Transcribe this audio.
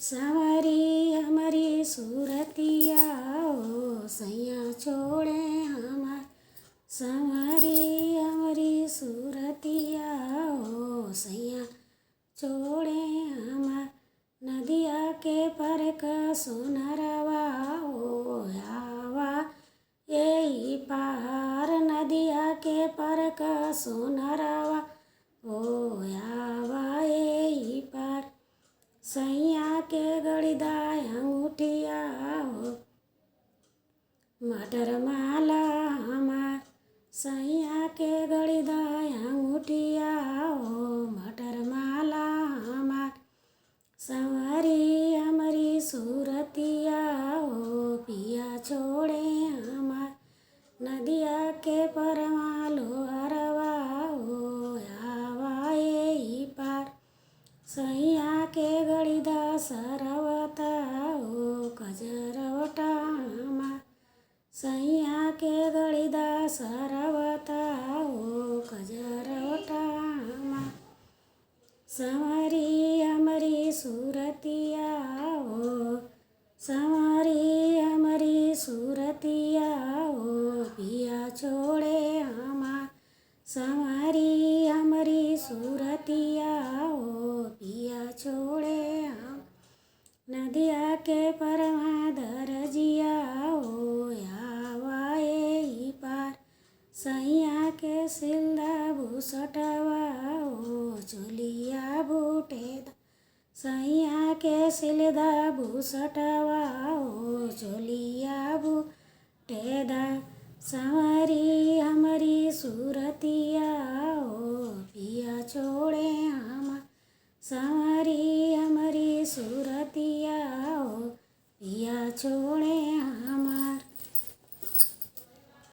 संवरी हमारी सूरतिया ओ सैया छोड़े हमार। संवरी हमारी सूरतिया ओ सैया छोड़े हमार। नदिया के पर का सोनरवा ओ आवा यही पार। नदिया के पर का सोनरवा ओ आवा यही पार। सैया के गड़िदाय अंगूठिया हो मटर माला हमार। सैया के गड़िदाय अंगूठिया हो मटर माला हमार। संवरी हमारी सूरतिया हो पिया छोड़े हमार। नदिया के परमा लोहरवा हो आवा यही पार। सैया के गड़िदा सरवता ओ कजरवटा हमार। सैया के गड़िदा सरवता ओ कजरवटा हमार। संवरी हमारी सूरतिया ओ संवरी हमारी सूरतिया ओ पिया छोड़े हमार। संवरी हमारी सूरतिया ओ पिया छोड़े हम। नदिया के परमा दरजिया ओ आवा यही पार। सैया के सिलदा भूसटवा ओ चोलिया बूटेदा। सैया के सिलदा भूसटवा ओ चोलिया बूटेदा। संवरी हमारी सूरतिया ओ पिया छोड़े हमार। संवरी हमारी सूरतिया ओ पिया छोड़े हमार।